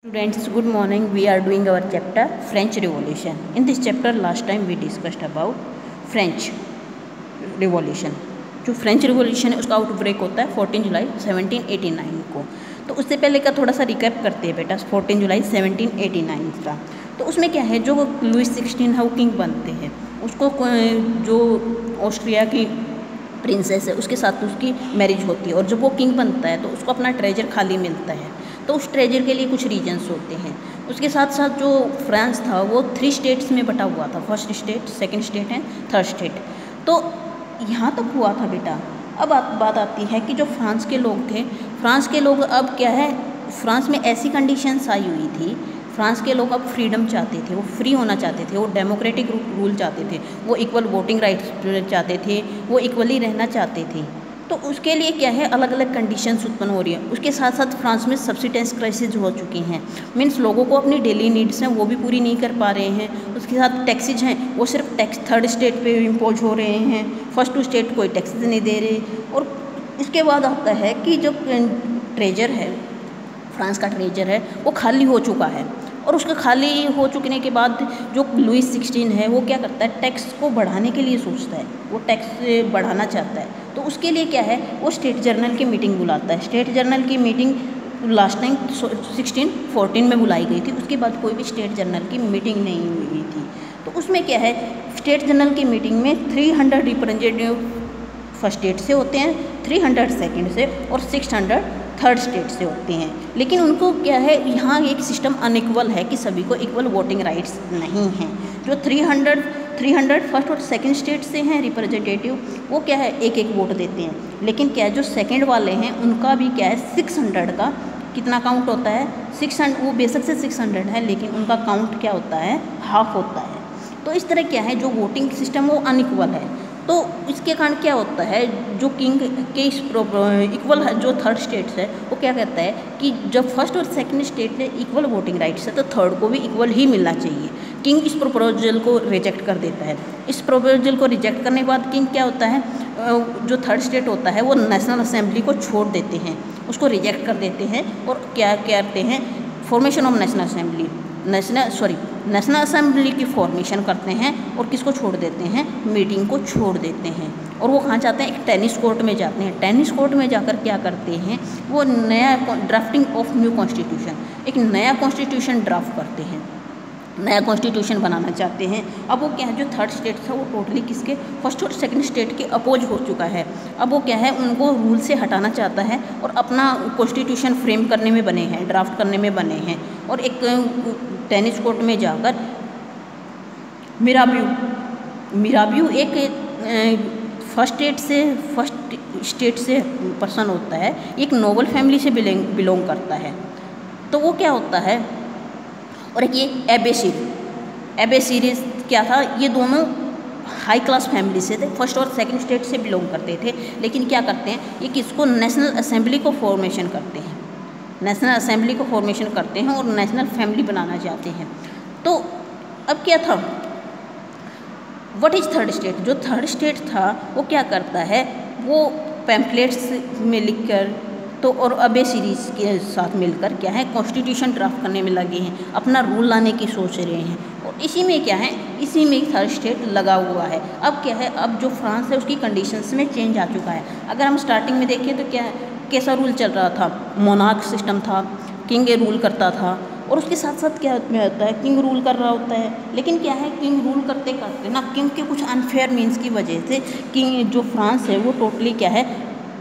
Students, good morning. We are doing our chapter French Revolution. In this chapter, last time we discussed about French Revolution. जो French revolution है उसका outbreak होता है 14 जुलाई 1789 को। तो उससे पहले का थोड़ा सा रिकैप करते हैं बेटा 14 जुलाई 1789 का। तो उसमें क्या है, जो लुइस 16 है वो किंग बनते हैं, उसको जो ऑस्ट्रिया की प्रिंसेस है उसके साथ उसकी मैरिज होती है, और जब वो किंग बनता है तो उसको अपना ट्रेजर खाली मिलता है। तो उस ट्रेजर के लिए कुछ रीजन्स होते हैं। उसके साथ साथ जो फ्रांस था वो 3 स्टेट्स में बटा हुआ था, first state, second state and third state. तो यहाँ तक हुआ था बेटा। अब बात आती है कि जो फ्रांस के लोग थे, फ्रांस के लोग अब क्या है, फ्रांस में ऐसी कंडीशंस आई हुई थी, फ्रांस के लोग अब फ्रीडम चाहते थे, वो फ्री होना चाहते थे, वो डेमोक्रेटिक रूल चाहते थे, वो इक्वल वोटिंग राइट्स चाहते थे, वो इक्वली रहना चाहते थे। तो उसके लिए क्या है, अलग अलग कंडीशंस उत्पन्न हो रही है। उसके साथ साथ फ्रांस में सब्सिडेंस क्राइसिस हो चुकी हैं, मीन्स लोगों को अपनी डेली नीड्स हैं वो भी पूरी नहीं कर पा रहे हैं। उसके साथ टैक्सेज हैं वो सिर्फ टैक्स थर्ड स्टेट पे इम्पोज हो रहे हैं, फर्स्ट स्टेट कोई टैक्सेज नहीं दे रहे। और इसके बाद आता है कि जो ट्रेजर है, फ्रांस का ट्रेजर है वो खाली हो चुका है, और उसके खाली हो चुकने के बाद जो लुइस 16 है वो क्या करता है, टैक्स को बढ़ाने के लिए सोचता है, वो टैक्स बढ़ाना चाहता है। तो उसके लिए क्या है, वो स्टेट जर्नल की मीटिंग बुलाता है। स्टेट जर्नल की मीटिंग लास्ट टाइम 1614 में बुलाई गई थी, उसके बाद कोई भी स्टेट जर्नल की मीटिंग नहीं हुई थी। तो उसमें क्या है, स्टेट जर्नल की मीटिंग में 300 रिप्रेजेंटेटिव फर्स्ट स्टेट से होते हैं, 300 सेकेंड से, और 600 थर्ड स्टेट से होते हैं। लेकिन उनको क्या है, यहाँ एक सिस्टम अनइक्वल है कि सभी को इक्वल वोटिंग राइट्स नहीं हैं। जो 300 फर्स्ट और सेकंड स्टेट से हैं रिप्रेजेंटेटिव, वो क्या है एक एक वोट देते हैं। लेकिन क्या है, जो सेकंड वाले हैं उनका भी क्या है 600 का कितना काउंट होता है, 600, वो बेशक से 600 है लेकिन उनका काउंट क्या होता है, हाफ होता है। तो इस तरह क्या है, जो वोटिंग सिस्टम वो अनइक्वल है। तो इसके कारण क्या होता है, जो किंग के इस इक्वल जो थर्ड स्टेट्स है वो क्या कहता है कि जब फर्स्ट और सेकंड स्टेट ने इक्वल वोटिंग राइट्स है तो थर्ड को भी इक्वल ही मिलना चाहिए। किंग इस प्रपोजल को रिजेक्ट कर देता है। इस प्रपोजल को रिजेक्ट करने के बाद किंग क्या होता है, जो थर्ड स्टेट होता है वो नेशनल असेंबली को छोड़ देते हैं, उसको रिजेक्ट कर देते हैं, और क्या करते हैं, formation of national assembly, national assembly की फॉर्मेशन करते हैं, और किसको छोड़ देते हैं, मीटिंग को छोड़ देते हैं। और वो कहाँ जाते हैं, एक टेनिस कोर्ट में जाते हैं। टेनिस कोर्ट में जाकर क्या करते हैं, वो नया ड्राफ्टिंग ऑफ न्यू कॉन्स्टिट्यूशन, एक नया कॉन्स्टिट्यूशन ड्राफ्ट करते हैं, नया कॉन्स्टिट्यूशन बनाना चाहते हैं। अब वो क्या है, जो थर्ड स्टेट था वो टोटली किसके, फर्स्ट और सेकंड स्टेट के अपोज हो चुका है। अब वो क्या है, उनको रूल से हटाना चाहता है और अपना कॉन्स्टिट्यूशन फ्रेम करने में बने हैं, ड्राफ्ट करने में बने हैं। और एक टेनिस कोर्ट में जाकर मिराबियो एक फर्स्ट स्टेट से पर्सन होता है, एक नोबल फैमिली से बिलोंग करता है। तो वो क्या होता है, और एक ये एबे सीरीज क्या था, ये दोनों हाई क्लास फैमिली से थे, फर्स्ट और सेकंड स्टेट से बिलोंग करते थे। लेकिन क्या करते हैं, ये किसको, नेशनल असेंबली को फॉर्मेशन करते हैं, नेशनल असेंबली को फॉर्मेशन करते हैं और नेशनल फैमिली बनाना चाहते हैं। तो अब क्या था, व्हाट इज थर्ड स्टेट, जो थर्ड स्टेट था वो क्या करता है, वो पैम्पलेट्स में लिखकर तो और अबे सीरीज़ के साथ मिलकर क्या है, कॉन्स्टिट्यूशन ड्राफ्ट करने में लगे हैं, अपना रूल लाने की सोच रहे हैं। और इसी में क्या है, इसी में थर्ड स्टेट लगा हुआ है। अब क्या है, अब जो फ्रांस है उसकी कंडीशंस में चेंज आ चुका है। अगर हम स्टार्टिंग में देखें तो क्या कैसा रूल चल रहा था, मोनार्क सिस्टम था, किंग रूल करता था, और उसके साथ साथ क्या होता है, किंग रूल कर रहा होता है। लेकिन क्या है, किंग रूल करते करते ना, किंग के कुछ अनफेयर मीन्स की वजह से किंग जो फ्रांस है वो टोटली क्या है,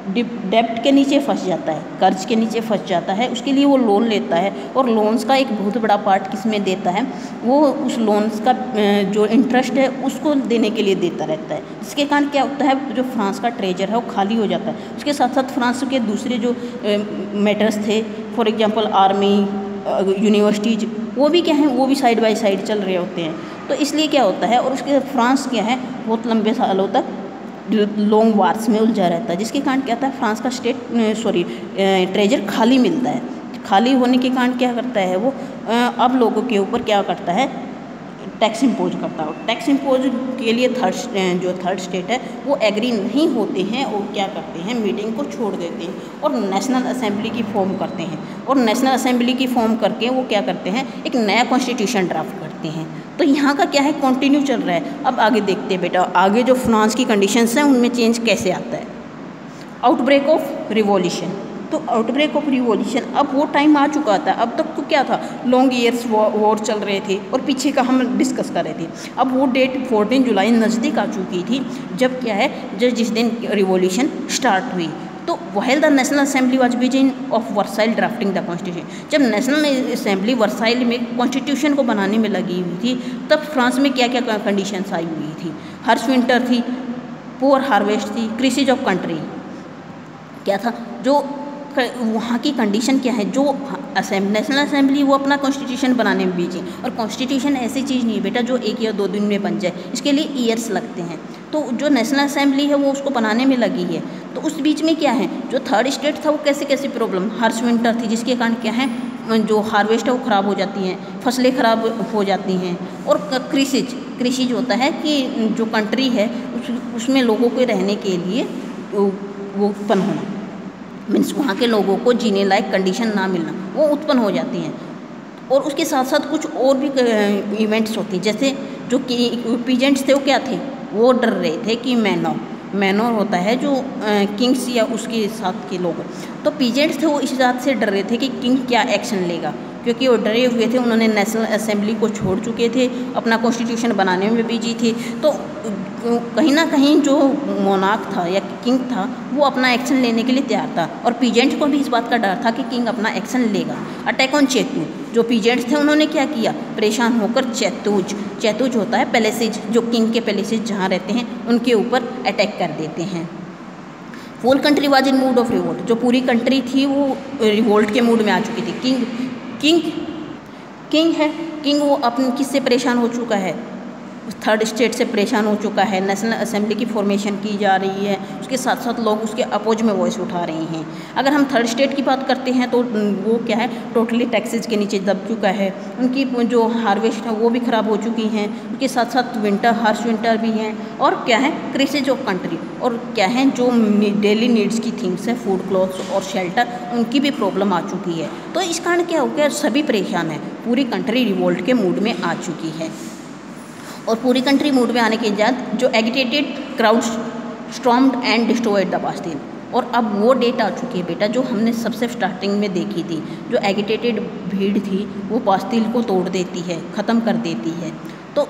डेब्ट के नीचे फंस जाता है, कर्ज के नीचे फंस जाता है। उसके लिए वो लोन लेता है, और लोन्स का एक बहुत बड़ा पार्ट किसमें देता है, वो उस लोन्स का जो इंटरेस्ट है उसको देने के लिए देता रहता है। जिसके कारण क्या होता है, जो फ्रांस का ट्रेजर है वो खाली हो जाता है। उसके साथ साथ फ्रांस के दूसरे जो मैटर्स थे, फॉर एग्जांपल आर्मी, यूनिवर्सिटीज, वो भी क्या है, वो भी साइड बाय साइड चल रहे होते हैं। तो इसलिए क्या होता है, और उसके फ्रांस क्या है बहुत लंबे सालों तक लॉन्ग वार्स में उलझा रहता है, जिसके कारण क्या होता है, फ्रांस का ट्रेजर खाली मिलता है। खाली होने के कारण क्या करता है वो, अब लोगों के ऊपर क्या करता है, टैक्स इम्पोज करता हो। टैक्स इम्पोज के लिए थर्ड स्टेट है वो एग्री नहीं होते हैं और क्या करते हैं, मीटिंग को छोड़ देते हैं और नेशनल असेंबली की फॉर्म करते हैं। और नेशनल असेंबली की फॉर्म करके वो क्या करते हैं, एक नया कॉन्स्टिट्यूशन ड्राफ्ट करते हैं। तो यहाँ का क्या है, कंटिन्यू चल रहा है। अब आगे देखते हैं बेटा, आगे जो फ्रांस की कंडीशंस हैं उनमें चेंज कैसे आता है। आउटब्रेक ऑफ रिवॉल्यूशन, तो आउटब्रेक ऑफ रिवॉल्यूशन, अब वो टाइम आ चुका था। अब तक तो क्या था, लॉन्ग ईयर्स वॉर चल रहे थे और पीछे का हम डिस्कस कर रहे थे। अब वो डेट 14 जुलाई नज़दीक आ चुकी थी, जब क्या है, जिस दिन रिवॉल्यूशन स्टार्ट हुई। तो while the national assembly was busy of Versailles drafting the constitution, जब नेशनल असेंबली वर्साइल में कॉन्स्टिट्यूशन को बनाने में लगी हुई थी, तब फ्रांस में क्या क्या कंडीशंस आई हुई थी। हार्श विंटर थी, पुअर हार्वेस्ट थी, क्राइसिस ऑफ कंट्री क्या था, जो वहाँ की कंडीशन क्या है, जो नेशनल असेंबली वो अपना कॉन्स्टिट्यूशन बनाने में बिजी, और कॉन्स्टिट्यूशन ऐसी चीज़ नहीं है बेटा जो 1 या 2 दिन में बन जाए, इसके लिए ईयर्स लगते हैं। तो जो नेशनल असेंबली है वो उसको बनाने में लगी है। तो उस बीच में क्या है, जो थर्ड स्टेट था वो कैसे कैसे प्रॉब्लम, हार्श विंटर थी जिसके कारण क्या है, जो हार्वेस्ट है वो ख़राब हो जाती हैं, फसलें ख़राब हो जाती हैं। और क्राइसिस होता है कि जो कंट्री है उसमें लोगों के रहने के लिए वो उत्पन्न होना, मीन्स वहाँ के लोगों को जीने लायक कंडीशन ना मिलना, वो उत्पन्न हो जाती हैं। और उसके साथ साथ कुछ और भी इवेंट्स होती हैं, जैसे जो पीजेंट्स थे वो क्या थे, वो डर रहे थे कि मैनोर होता है जो किंग्स या उसके साथ के लोग, तो पीजेंट्स थे वो इस बात से डर रहे थे कि किंग क्या एक्शन लेगा, क्योंकि वो डरे हुए थे। उन्होंने नेशनल असेंबली को छोड़ चुके थे, अपना कॉन्स्टिट्यूशन बनाने में बिजी थे। तो कहीं ना कहीं जो मोनार्क था या किंग था वो अपना एक्शन लेने के लिए तैयार था, और पीजेंट को भी इस बात का डर था कि किंग अपना एक्शन लेगा। अटैक ऑन चैतू, जो पीजेंट्स थे उन्होंने क्या किया, परेशान होकर चैतूज होता है पैलेसेज, जो किंग के पैलेसेज जहाँ रहते हैं उनके ऊपर अटैक कर देते हैं। Whole country was in mood of revolt, जो पूरी कंट्री थी वो रिवोल्ट के मूड में आ चुकी थी। किंग वो अपने किससे परेशान हो चुका है, थर्ड स्टेट से परेशान हो चुका है। नेशनल असेंबली की फॉर्मेशन की जा रही है, उसके साथ साथ लोग उसके अपोज में वॉइस उठा रहे हैं। अगर हम थर्ड स्टेट की बात करते हैं तो वो क्या है, टोटली टैक्सेस के नीचे दब चुका है। उनकी जो हार्वेस्ट है वो भी ख़राब हो चुकी हैं, उसके साथ साथ हार्श विंटर भी हैं, और क्या है, क्राइसिस ऑफ कंट्री, और क्या है, जो डेली नीड्स की थिंग्स है, फूड, क्लॉथ्स और शेल्टर, उनकी भी प्रॉब्लम आ चुकी है। तो इस कारण क्या हो गया, सभी परेशान है, पूरी कंट्री रिवोल्ट के मूड में आ चुकी है। और पूरी कंट्री मूड में आने के बाद जो agitated crowd stormed and destroyed the Bastille, और अब वो डेट आ चुकी है बेटा जो हमने सबसे स्टार्टिंग में देखी थी, जो एगिटेटेड भीड़ थी वो बास्टिल को तोड़ देती है, ख़त्म कर देती है। तो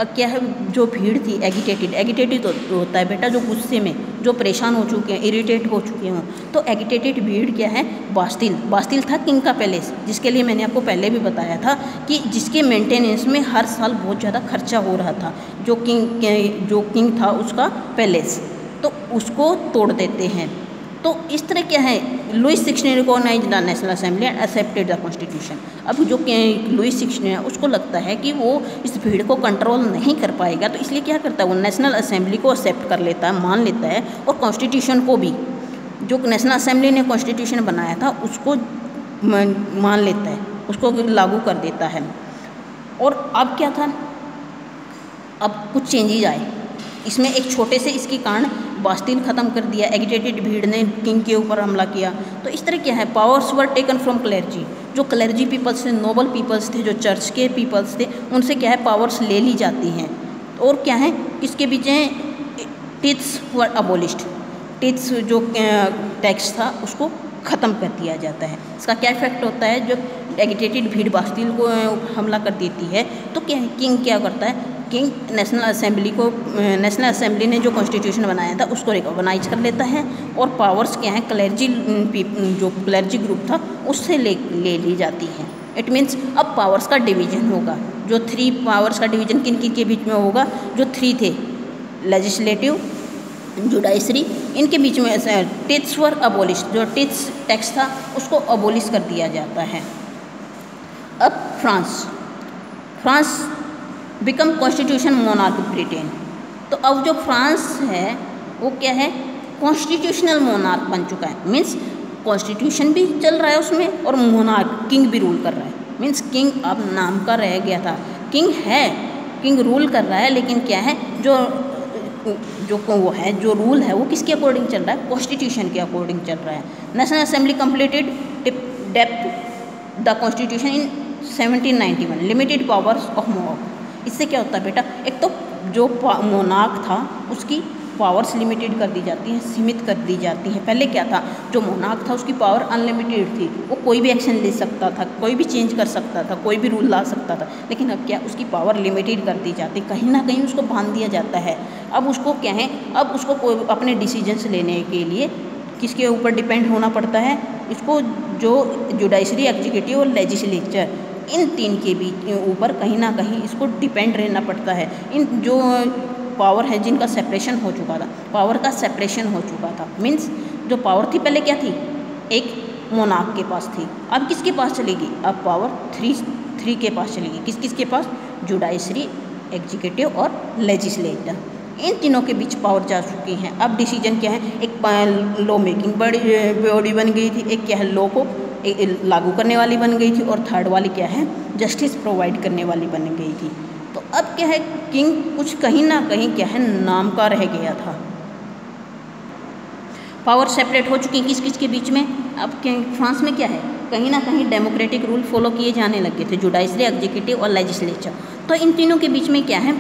क्या है, जो भीड़ थी एगिटेटेड तो होता है बेटा जो गुस्से में, जो परेशान हो चुके हैं, इरिटेट हो चुके हों। तो एगिटेटेड भीड़ क्या है, बास्टिल था किंग का पैलेस, जिसके लिए मैंने आपको पहले भी बताया था कि जिसके मेंटेनेंस में हर साल बहुत ज़्यादा खर्चा हो रहा था, जो किंग था उसका पैलेस, तो उसको तोड़ देते हैं। तो इस तरह क्या है, Louis 16 recognise the national assembly and accepted the constitution. अब जो लुईस 16 है उसको लगता है कि वो इस भीड़ को कंट्रोल नहीं कर पाएगा, तो इसलिए क्या करता है, वो नेशनल असेंबली को एक्सेप्ट कर लेता है, मान लेता है, और कॉन्स्टिट्यूशन को भी, जो नेशनल असेंबली ने कॉन्स्टिट्यूशन बनाया था उसको मान लेता है, उसको लागू कर देता है। और अब क्या था, अब कुछ चेंजेज आए इसमें। एक छोटे से इसके कारण बास्टिल ख़त्म कर दिया, एगिटेटेड भीड़ ने किंग के ऊपर हमला किया। तो इस तरह क्या है, powers were taken from clergy, जो क्लर्जी पीपल्स थे, नोबल पीपल्स थे, जो चर्च के पीपल्स थे, उनसे क्या है पावर्स ले ली जाती हैं। और क्या है, किसके बीच में, टिथ्स वर अबोलिश्ड, टिथ्स जो टैक्स था उसको ख़त्म कर दिया जाता है। इसका क्या इफेक्ट होता है, जब एगिटेटेड भीड़ बास्टिल को हमला कर देती है तो क्या किंग क्या करता है, किंग नेशनल असेंबली ने जो कॉन्स्टिट्यूशन बनाया था उसको रिकॉग्नाइज कर लेता है, और पावर्स क्या हैं, जो क्लर्जी ग्रुप था उससे ले ली जाती हैं। इट मीन्स अब पावर्स का डिवीजन होगा, जो 3 पावर्स का डिवीजन किन किन के बीच में होगा, जो 3 थे, लेजिस्लेटिव, जुडाइसरी, इनके बीच में टिथ्स वर अबोलिश, जो टिथ्स टैक्स था उसको अबोलिश कर दिया जाता है। अब France become constitution monarch Britain, तो अब जो फ्रांस है वो क्या है, कॉन्स्टिट्यूशनल मोनार्क बन चुका है। मीन्स कॉन्स्टिट्यूशन भी चल रहा है उसमें और मोनार्क किंग भी रूल कर रहा है। मीन्स किंग अब नाम का रह गया था, किंग है किंग रूल कर रहा है, लेकिन क्या है जो जो रूल है वो किसके अकॉर्डिंग चल रहा है, कॉन्स्टिट्यूशन के अकॉर्डिंग चल रहा है। National assembly completed depth the constitution in 1791, limited powers of monarch. इससे क्या होता है बेटा, एक तो जो मोनार्क था उसकी पावर्स लिमिटेड कर दी जाती हैं, सीमित कर दी जाती हैं। पहले क्या था, जो मोनार्क था उसकी पावर अनलिमिटेड थी, वो कोई भी एक्शन ले सकता था, कोई भी चेंज कर सकता था, कोई भी रूल ला सकता था। लेकिन अब क्या, उसकी पावर लिमिटेड कर दी जाती, कहीं ना कहीं उसको बांध दिया जाता है। अब उसको क्या है, अब उसको कोई अपने डिसीजंस लेने के लिए किसके ऊपर डिपेंड होना पड़ता है, इसको जो जुडिशरी, एग्जीक्यूटिव और लेजिस्लेचर, इन तीन के बीच ऊपर कहीं ना कहीं इसको डिपेंड रहना पड़ता है। इन जो पावर है जिनका सेपरेशन हो चुका था, पावर का सेपरेशन हो चुका था, मीन्स जो पावर थी पहले क्या थी, एक मोनार्क के पास थी, अब किसके पास चलेगी, अब पावर थ्री के पास चलेगी। किस किस के पास, जुडिशरी, एग्जीक्यूटिव और लेजिस्लेटर, इन तीनों के बीच पावर जा चुकी हैं। अब डिसीजन क्या है, एक लॉ मेकिंग बॉडी बन गई थी, एक क्या है लॉ को लागू करने वाली बन गई थी, और थर्ड वाली क्या है, जस्टिस प्रोवाइड करने वाली बन गई थी। तो अब क्या है, किंग कुछ कहीं ना कहीं क्या है, नाम का रह गया था। पावर सेपरेट हो चुकी किस किस के बीच में। अब फ्रांस में क्या है, कहीं ना कहीं डेमोक्रेटिक रूल फॉलो किए जाने लगे थे, जुडिशरी, एग्जीक्यूटिव और लेजिस्लेचर। तो इन तीनों के बीच में क्या है,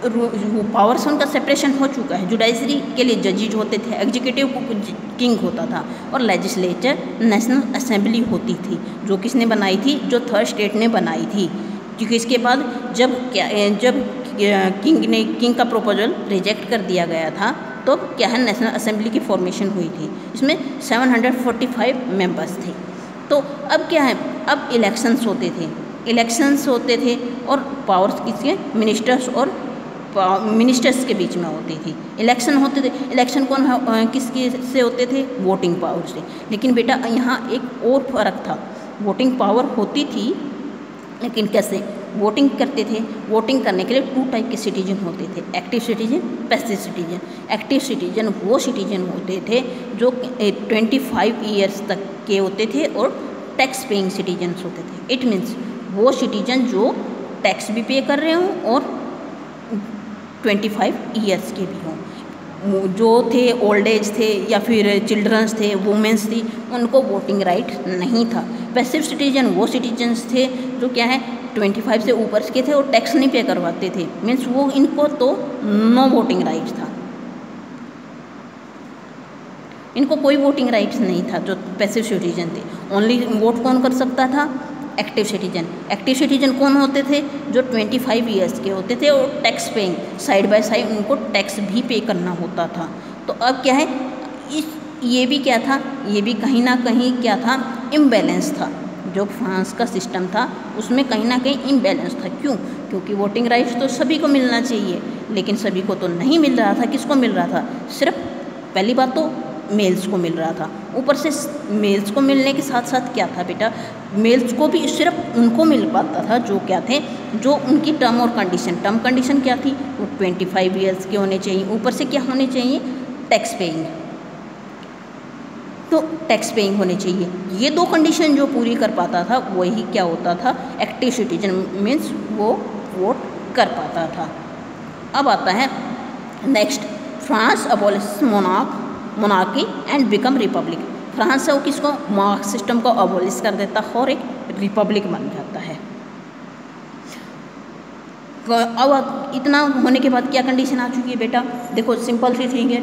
पावर्स उनका सेपरेशन हो चुका है। जुडिशरी के लिए जजेज होते थे, एग्जीक्यूटिव को किंग होता था, और लेजिस्लेचर नेशनल असेंबली होती थी, जो किसने बनाई थी, जो थर्ड स्टेट ने बनाई थी। क्योंकि इसके बाद जब किंग का प्रपोजल रिजेक्ट कर दिया गया था, तो क्या है, नेशनल असेंबली की फॉर्मेशन हुई थी। इसमें 745 मेंबर्स थे। तो अब क्या है, अब इलेक्शंस होते थे और पावर्स किसके, मिनिस्टर्स के बीच में होती थी। इलेक्शन होते थे, इलेक्शन किसके से होते थे, वोटिंग पावर से। लेकिन बेटा यहाँ एक और फर्क था, वोटिंग पावर होती थी लेकिन कैसे वोटिंग करते थे। वोटिंग करने के लिए 2 टाइप के सिटीजन होते थे, active citizen, passive citizen. Active citizen वो सिटीजन होते थे जो 25 ईयर्स तक के होते थे और टैक्स पेइंग सिटीजन्स होते थे। इट मीन्स वो सिटीजन जो टैक्स भी पे कर रहे हों और 25 ईयर्स के भी हों। जो थे ओल्ड एज थे या फिर चिल्ड्रंस थे, वुमेंस थी, उनको वोटिंग राइट नहीं था। पैसिव सिटीजन वो सिटीजन्स थे जो क्या है 25 से ऊपर के थे और टैक्स नहीं पे करवाते थे, मीन्स वो इनको तो नो वोटिंग राइट था, इनको कोई वोटिंग राइट्स नहीं था जो पैसिव सिटीजन थे। ओनली वोट कौन कर सकता था, एक्टिव सिटीजन। एक्टिव सिटीजन कौन होते थे, जो 25 ईयर्स के होते थे और tax paying, side by side उनको टैक्स भी पे करना होता था। तो अब क्या है, ये भी क्या था, ये भी कहीं ना कहीं क्या था, इम्बैलेंस था। जो फ्रांस का सिस्टम था उसमें कहीं ना कहीं इम्बैलेंस था। क्यों, क्योंकि वोटिंग राइट्स तो सभी को मिलना चाहिए, लेकिन सभी को तो नहीं मिल रहा था। किसको मिल रहा था, सिर्फ पहली बात तो मेल्स को मिल रहा था। ऊपर से मेल्स को मिलने के साथ साथ क्या था बेटा, मेल्स को भी सिर्फ उनको मिल पाता था जो क्या थे, जो उनकी टर्म कंडीशन क्या थी, वो 25 ईयर्स के होने चाहिए। ऊपर से क्या होने चाहिए, टैक्स पेइंग, तो टैक्स पेइंग होने चाहिए। ये 2 कंडीशन जो पूरी कर पाता था वही क्या होता था, एक्टिव सिटीजन, मीन्स वो वोट कर पाता था। अब आता है next, France abolish monarchy and become Republic. France है वो किसको, मोनार्क सिस्टम को अबॉलिश कर देता और एक रिपब्लिक बन जाता है। अब इतना होने के बाद क्या कंडीशन आ चुकी है बेटा, देखो सिंपल सी थिंग है,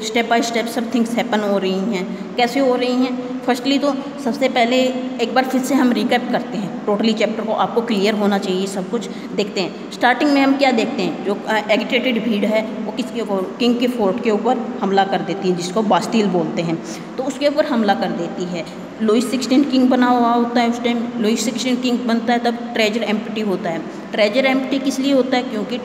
स्टेप बाय स्टेप सब थिंग्स हैपन हो रही हैं। कैसे हो रही हैं, फर्स्टली तो सबसे पहले एक बार फिर से हम रिकैप करते हैं टोटली चैप्टर को, आपको क्लियर होना चाहिए सब कुछ। देखते हैं स्टार्टिंग में हम क्या देखते हैं, जो एगिटेटेड भीड़ है वो किसके, किंग के फोर्ट के ऊपर हमला कर देती है, जिसको बास्टिल बोलते हैं, तो उसके ऊपर हमला कर देती है। लुइस 16 किंग बना हुआ होता है उस टाइम, लुइस 16 किंग बनता है तब ट्रेजर एम्प्टी होता है। ट्रेजर एम्प्टी किस लिए होता है, क्योंकि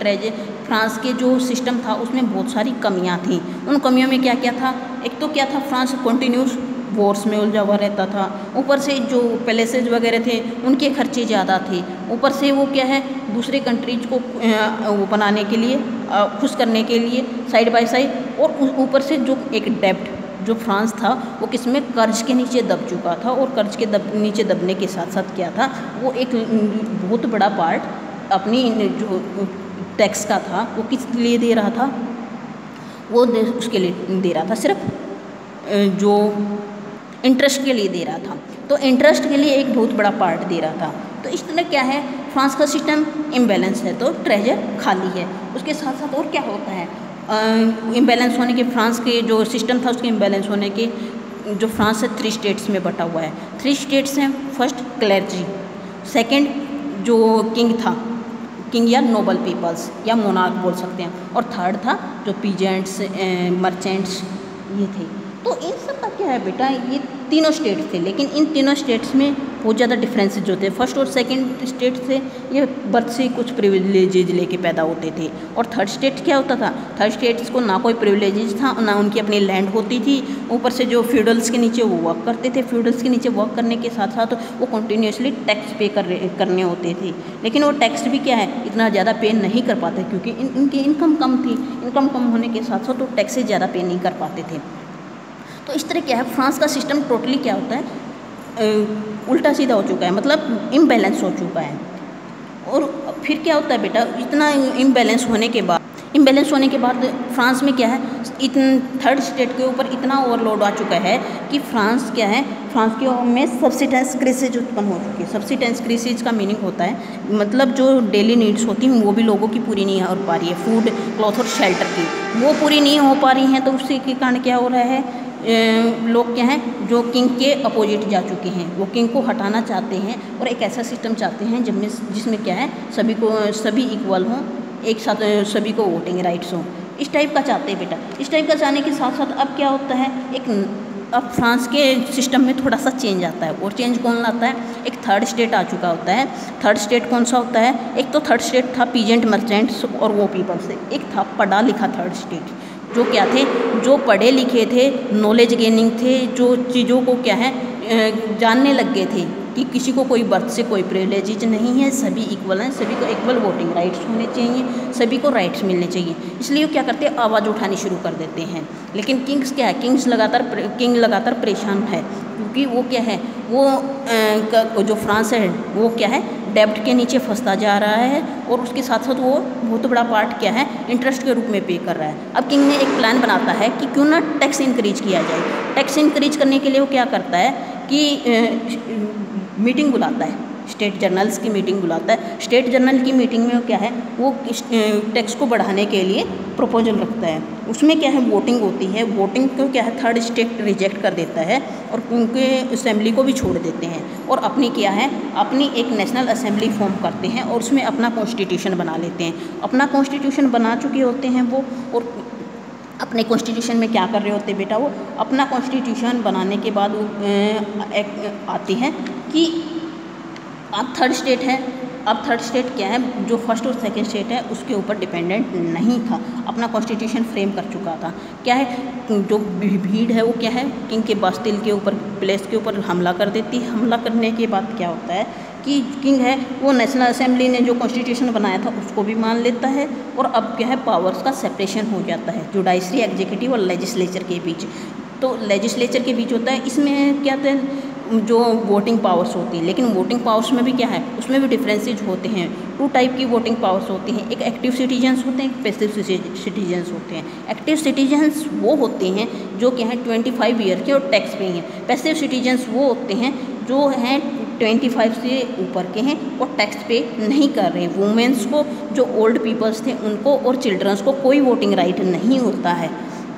फ्रांस के जो सिस्टम था उसमें बहुत सारी कमियां थी। उन कमियों में क्या क्या था, एक तो क्या था, फ्रांस कंटिन्यूस वॉर्स में उलझा हुआ रहता था। ऊपर से जो पैलेसेज वगैरह थे उनके खर्चे ज़्यादा थे। ऊपर से वो क्या है, दूसरे कंट्रीज को वो बनाने के लिए, खुश करने के लिए साइड बाय साइड, और ऊपर से जो एक डेब्ट जो फ्रांस था वो किसमें, कर्ज के नीचे दब चुका था। और कर्ज के नीचे दबने के साथ साथ क्या था, वो एक बहुत बड़ा पार्ट अपनी जो टैक्स का था वो किस लिए दे रहा था, वो उसके लिए दे रहा था सिर्फ जो इंटरेस्ट के लिए दे रहा था। तो इंटरेस्ट के लिए एक बहुत बड़ा पार्ट दे रहा था। तो इस तरह क्या है, फ्रांस का सिस्टम इम्बैलेंस है, तो ट्रेजर खाली है। उसके साथ साथ और क्या होता है, इम्बैलेंस होने के, फ्रांस के जो सिस्टम था उसके इम्बैलेंस होने के, जो फ्रांस है 3 स्टेट्स में बटा हुआ है। 3 स्टेट्स हैं। फर्स्ट क्लर्जी, सेकंड जो किंग था, किंग या नोबल पीपल्स या मोनार्क बोल सकते हैं, और थर्ड था जो पीजेंट्स, मर्चेंट्स, ये थे। तो इन सब का क्या है बेटा, ये तीनों स्टेट थे, लेकिन इन तीनों स्टेट्स में बहुत ज़्यादा डिफरेंसेस जो थे। फर्स्ट और सेकंड स्टेट से ये बर्थ से कुछ प्रिविलेजेज लेके पैदा होते थे, और थर्ड स्टेट क्या होता था, थर्ड स्टेट्स को ना कोई प्रिविलेजेज था, ना उनकी अपनी लैंड होती थी। ऊपर से जो फ्यूडल्स के नीचे वो वर्क करते थे, फ्यूडल्स के नीचे वर्क करने के साथ साथ वो कंटिन्यूसली टैक्स पे करने होते थे। लेकिन वो टैक्स भी क्या है, इतना ज़्यादा पे नहीं कर पाते, क्योंकि इनकी इनकम कम थी। इनकम कम होने के साथ साथ वो टैक्सेस ज़्यादा पे नहीं कर पाते थे। तो इस तरह क्या है, फ्रांस का सिस्टम टोटली क्या होता है, उल्टा सीधा हो चुका है, मतलब इम्बैलेंस हो चुका है। और फिर क्या होता है बेटा, इतना इम्बैलेंस होने के बाद फ्रांस में क्या है, थर्ड स्टेट के ऊपर इतना ओवरलोड आ चुका है कि फ्रांस क्या है, फ्रांस के में सब्सिडेंस क्राइसिस उत्पन्न हो चुकी है। सब्सिडेंस क्राइसिस का मीनिंग होता है, मतलब जो डेली नीड्स होती हैं वो भी लोगों की पूरी नहीं हो पा रही है, फूड, क्लॉथ और शेल्टर की वो पूरी नहीं हो पा रही हैं। तो उसके कारण क्या हो रहा है, लोग क्या हैं जो किंग के अपोजिट जा चुके हैं, वो किंग को हटाना चाहते हैं और एक ऐसा सिस्टम चाहते हैं जिसमें क्या है, सभी इक्वल हों, एक साथ सभी को वोटिंग राइट्स हों। इस टाइप का चाहते हैं बेटा। इस टाइप का चाहने के साथ साथ अब क्या होता है, अब फ्रांस के सिस्टम में थोड़ा सा चेंज आता है। और चेंज कौन लाता है, एक थर्ड स्टेट आ चुका होता है। थर्ड स्टेट कौन सा होता है, एक तो थर्ड स्टेट था पीजेंट, मर्चेंट्स और वो पीपल्स, एक था पढ़ा लिखा थर्ड स्टेट, जो क्या थे, जो पढ़े लिखे थे, नॉलेज गेनिंग थे, जो चीज़ों को क्या है जानने लग गए थे कि किसी को कोई बर्थ से कोई प्रिविलेजेज नहीं है, सभी इक्वल हैं, सभी को इक्वल वोटिंग राइट्स होने चाहिए, सभी को राइट्स मिलने चाहिए। इसलिए वो क्या करते हैं, आवाज़ उठानी शुरू कर देते हैं। लेकिन किंग्स क्या है, किंग लगातार परेशान है, क्योंकि वो क्या है, वो जो फ्रांस है वो क्या है, डेब्ट के नीचे फंसता जा रहा है, और उसके साथ साथ वो बहुत बड़ा पार्ट क्या है, इंटरेस्ट के रूप में पे कर रहा है। अब किंग ने एक प्लान बनाता है कि क्यों ना टैक्स इंक्रीज किया जाए। टैक्स इंक्रीज करने के लिए वो क्या करता है कि मीटिंग बुलाता है, स्टेट जर्नल्स की मीटिंग बुलाता है। स्टेट जर्नल की मीटिंग में क्या है, वो टैक्स को बढ़ाने के लिए प्रपोजल रखता है। उसमें क्या है, वोटिंग होती है। वोटिंग को क्या है, थर्ड स्टेट रिजेक्ट कर देता है और उनके असेंबली को भी छोड़ देते हैं, और अपनी क्या है, अपनी एक नेशनल असेंबली फॉर्म करते हैं और उसमें अपना कॉन्स्टिट्यूशन बना लेते हैं। अपना कॉन्स्टिट्यूशन बना चुके होते हैं वो, और अपने कॉन्स्टिट्यूशन में क्या कर रहे होते हैं बेटा, वो अपना कॉन्स्टिट्यूशन बनाने के बाद वो आती है कि अब थर्ड स्टेट है। अब थर्ड स्टेट क्या है, जो फर्स्ट और सेकंड स्टेट है उसके ऊपर डिपेंडेंट नहीं था, अपना कॉन्स्टिट्यूशन फ्रेम कर चुका था। क्या है, जो भीड़ है वो क्या है, किंग के बास्तिल के ऊपर, प्लेस के ऊपर हमला कर देती है। हमला करने के बाद क्या होता है कि किंग है वो नेशनल असेंबली ने जो कॉन्स्टिट्यूशन बनाया था उसको भी मान लेता है, और अब क्या है, पावर्स का सेपरेशन हो जाता है जुडिशरी, एग्जीक्यूटिव और लेजिस्लेचर के बीच। तो लेजिस्लेचर के बीच होता है, इसमें क्या होता है, जो वोटिंग पावर्स होती है। लेकिन वोटिंग पावर्स में भी क्या है, उसमें भी डिफरेंसेज होते हैं। 2 टाइप की वोटिंग पावर्स होती हैं, एक एक्टिव सिटीजन्स होते हैं, एक पैसिव सिटीजन्स होते हैं। एक्टिव सिटीजन्स वो होते हैं जो क्या है 25 ईयर के और टैक्स पेइंग हैं। पैसिव सिटीजन्स वो होते हैं जो हैं 25 से ऊपर के हैं और टैक्स पे नहीं कर रहे हैं। वुमेन्स को, जो ओल्ड पीपल्स थे उनको, और चिल्ड्रंस को कोई वोटिंग राइट नहीं होता है।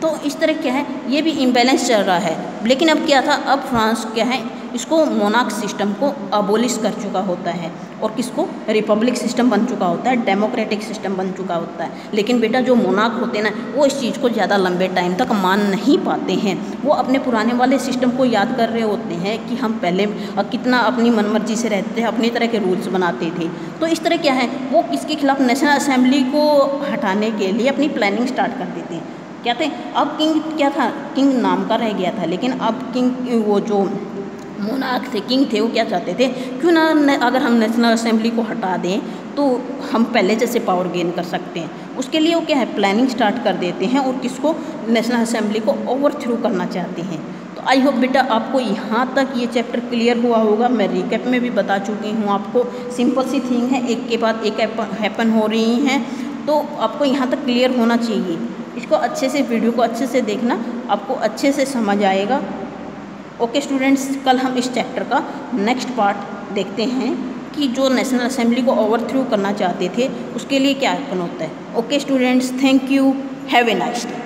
तो इस तरह क्या है, ये भी इम्बैलेंस चल रहा है। लेकिन अब क्या था, अब फ्रांस क्या है, इसको मोनार्क सिस्टम को अबोलिश कर चुका होता है और किसको, रिपब्लिक सिस्टम बन चुका होता है, डेमोक्रेटिक सिस्टम बन चुका होता है। लेकिन बेटा जो मोनार्क होते हैं ना, वो इस चीज़ को ज़्यादा लंबे टाइम तक मान नहीं पाते हैं। वो अपने पुराने वाले सिस्टम को याद कर रहे होते हैं कि हम पहले कितना अपनी मनमर्जी से रहते थे, अपनी तरह के रूल्स बनाते थे। तो इस तरह क्या है, वो किसके खिलाफ, नेशनल असेंबली को हटाने के लिए अपनी प्लानिंग स्टार्ट कर देते हैं। क्या थे, अब किंग क्या था, किंग नाम का रह गया था, लेकिन अब किंग, वो जो मोनार्क थे, किंग थे, वो क्या चाहते थे, क्यों ना अगर हम नेशनल असेंबली को हटा दें तो हम पहले जैसे पावर गेन कर सकते हैं। उसके लिए वो क्या है, प्लानिंग स्टार्ट कर देते हैं और किसको, नेशनल असेंबली को ओवरथ्रो करना चाहते हैं। तो आई होप बेटा आपको यहाँ तक ये चैप्टर क्लियर हुआ होगा। मैं रिकैप में भी बता चुकी हूँ आपको, सिंपल सी थिंग है, एक के बाद एक हैपन हो रही हैं, तो आपको यहाँ तक क्लियर होना चाहिए। इसको अच्छे से, वीडियो को अच्छे से देखना, आपको अच्छे से समझ आएगा। ओके स्टूडेंट्स, कल हम इस चैप्टर का नेक्स्ट पार्ट देखते हैं कि जो नेशनल असेंबली को ओवरथ्रो करना चाहते थे उसके लिए क्या हैपन होता है। Okay students, thank you, have a nice day.